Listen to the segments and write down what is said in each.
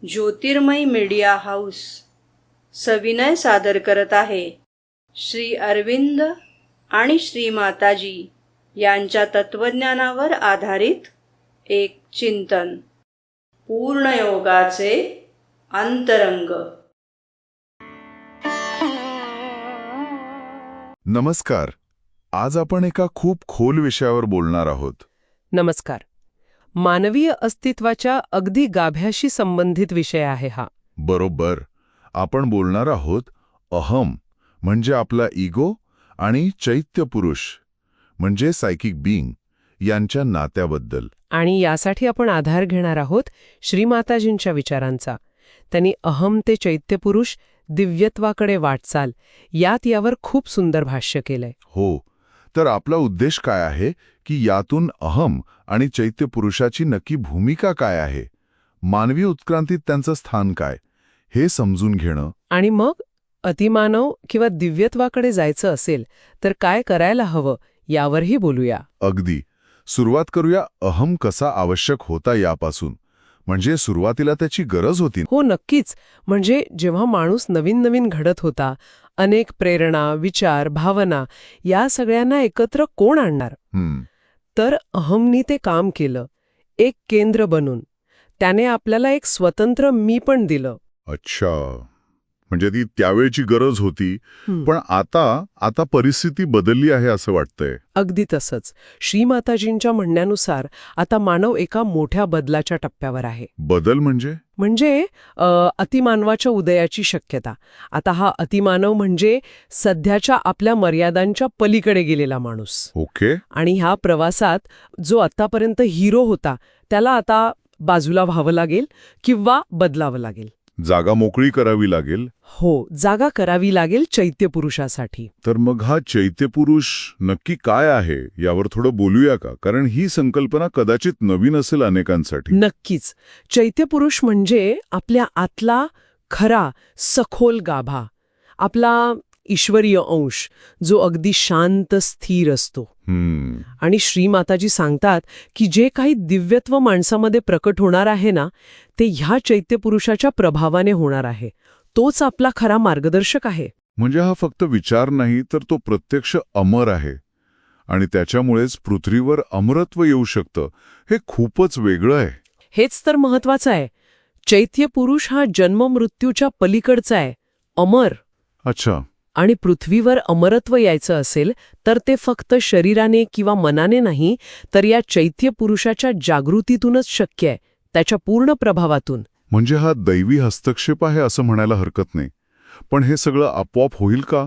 ज्योतिर्मय media house सविनय सादर करत आहे श्री अरविंद आणि श्री माताजी यांच्या तत्वज्ञानावर आधारित एक चिंतन, पूर्णयोगाचे अंतरंग. नमस्कार. आज आपण एका खूप खोल विषयावर बोलणार आहोत. नमस्कार. मानवीय अस्तित्वाच्या अगदी गाभ्याशी संबंधित विषय आहे हा. बरोबर. आपण बोलणार आहोत अहम म्हणजे आपला इगो आणि चैत्य पुरुष म्हणजे सायकिक बीइंग यांच्या नात्याबद्दल. आणि यासाठी आपण आधार घेणार आहोत श्रीमाताजींच्या विचारांचा. त्यांनी अहम ते चैत्य पुरुष, दिव्यत्वाकडे वाटचाल यावर खूप सुंदर भाष्य केलंय. हो. तर आपला उद्देश काय आहे की यातून अहम आणि चैत्य पुरुषाची नक्की भूमिका काय आहे, मानवी उत्क्रांतीत त्यांचं स्थान काय, हे समजून घेणं. आणि मग अतिमानव किंवा दिव्यत्वाकडे जायचं असेल तर काय करायला हवं यावरही बोलूया. अगदी. सुरुवात करूया अहम कसा आवश्यक होता यापासून. म्हणजे सुरुवातीला त्याची गरज होती. हो, नक्कीच. म्हणजे जेव्हा माणूस नवीन नवीन घडत होता, अनेक प्रेरणा, विचार, भावना या सगळ्यांना एकत्र कोण आणणार? तर अहमनी ते काम केलं, एक केंद्र बनून. त्याने आपल्याला एक स्वतंत्र मी पण दिलं. अच्छा. म्हणजे ती त्यावेळची गरज होती. पण आता परिस्थिती बदलली आहे असं वाटतंय. अगदी तसंच. श्रीमाताजींच्या म्हणण्यानुसार आता मानव एका मोठ्या बदलाच्या टप्प्यावर आहे. बदल म्हणजे अतिमानवाच्या उदयाची शक्यता. आता हा अतिमानव म्हणजे सध्याच्या आपल्या मर्यादांच्या पलीकडे गेलेला माणूस. ओके. आणि ह्या प्रवासात जो आतापर्यंत हिरो होता त्याला आता बाजूला व्हावं लागेल किंवा बदलावं लागेल. जागा मोकळी करावी लागेल. हो, जागा करावी लागेल चैत्यपुरुषासाठी. तर मग हा चैत्यपुरुष नक्की काय आहे यावर थोडं बोलूया का? कारण ही संकल्पना कदाचित नवीन असेल अनेकांसाठी. नक्कीच. चैत्यपुरुष म्हणजे आपल्या आतला खरा सखोल गाभा, आपला ईश्वरीय अंश, जो अगदी शांत स्थिर असतो. आणि श्रीमाताजी सांगतात की जे काही दिव्यत्व माणसामध्ये प्रकट होणार आहे ना, ते ह्या चैत्यपुरुषाच्या प्रभावाने होणार आहे. तोच आपला खरा मार्गदर्शक आहे. म्हणजे हा फक्त विचार नाही, तर तो प्रत्यक्ष अमर आहे. आणि त्याच्यामुळेच पृथ्वीवर अमरत्व येऊ शकतं. हे खूपच वेगळं आहे. हेच तर महत्वाचं आहे. चैत्यपुरुष हा जन्ममृत्यूच्या पलीकडचा आहे, अमर. अच्छा. आणि पृथ्वीवर अमरत्व यायचं असेल तर ते फक्त शरीराने किंवा मनाने नाही, तर या चैत्यपुरुषाच्या जागृतीतूनच शक्य आहे, त्याच्या पूर्ण प्रभावातून. म्हणजे हा दैवी हस्तक्षेप आहे असं म्हणायला हरकत नाही. पण हे सगळं आपोआप होईल का,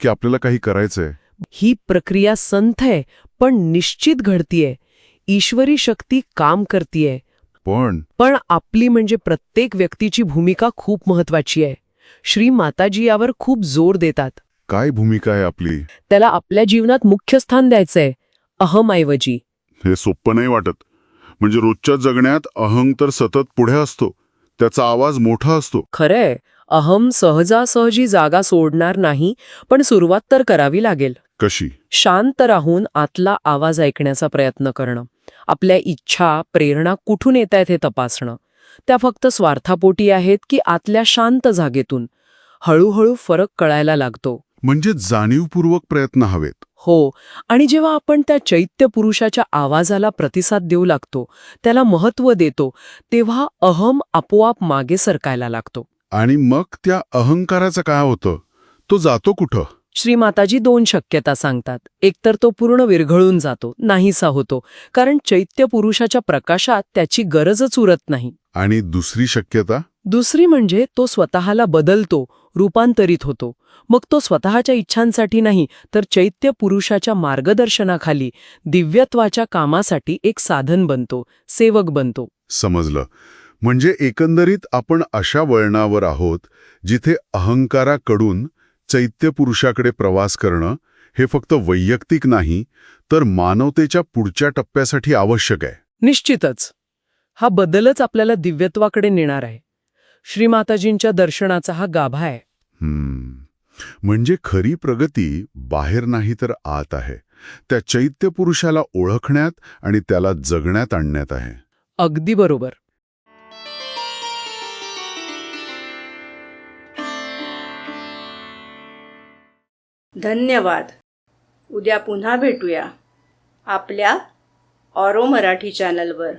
की आपल्याला काही करायचंय? ही प्रक्रिया संथ आहे, पण निश्चित घडतीये. ईश्वरी शक्ती काम करतीये. पण आपली म्हणजे प्रत्येक व्यक्तीची भूमिका खूप महत्वाची आहे. श्री माताजी यावर खूप जोर देतात. काय भूमिका आहे आपली? त्याला आपल्या जीवनात मुख्य स्थान द्यायचंय, अहमऐवजी. हे सोपं नाही वाटत. म्हणजे रोजच्या जगण्यात अहं तर सतत पुढे असतो, त्याचा आवाज मोठा असतो. खरंय, अहम सहजासहजी जागा सोडणार नाही, पण सुरुवात तर करावी लागेल. कशी? शांत राहून आतला आवाज ऐकण्याचा प्रयत्न करणं. आपल्या इच्छा, प्रेरणा कुठून येतायत हे तपासणं. त्या फक्त स्वार्थापोटी आहेत की आतल्या शांत जागेतून. हळूहळू फरक कळायला लागतो. म्हणजे जाणीवपूर्वक प्रयत्न हवेत. हो. आणि जेव्हा आपण त्या चैत्य पुरुषाच्या आवाजाला प्रतिसाद देऊ लागतो, त्याला महत्त्व देतो, तेव्हा अहम आपोआप मागे सरकायला लागतो. आणि मग त्या अहंकाराचं काय होतं? तो जातो कुठं? श्रीमाताजी 2 शक्यता सांगतात. एकतर तो पूर्ण विरघळून जातो, नाहीसा होतो, कारण चैत्य पुरुषाच्या प्रकाशात त्याची गरजच उरत नाही. आणि दुसरी शक्यता? दुसरी म्हणजे तो स्वतःला बदलतो, रूपांतरित होतो. मग तो स्वतःच्या इच्छांसाठी नाही, तर चैत्य पुरुषाच्या मार्गदर्शनाखाली दिव्यत्वाच्या कामासाठी एक साधन बनतो, सेवक बनतो. समजलं. म्हणजे एकंदरीत आपण अशा वळणावर आहोत जिथे अहंकाराकडून चैत्य पुरुषाकडे प्रवास करणं हे फक्त वैयक्तिक नाही, तर मानवतेच्या पुढच्या टप्प्यासाठी आवश्यक आहे. निश्चितच. हा बदलच आपल्याला दिव्यत्वाकडे नेणार आहे. श्रीमाताजींच्या दर्शनाचा हा गाभा आहे. म्हणजे खरी प्रगती बाहेर नाही तर आत आहे. त्या चैत्य पुरुषाला ओळखण्यात आणि त्याला जगण्यात आणण्यात आहे. अगदी बरोबर. धन्यवाद. उद्या पुन्हा भेटूया आपल्या ऑरो मराठी चॅनलवर.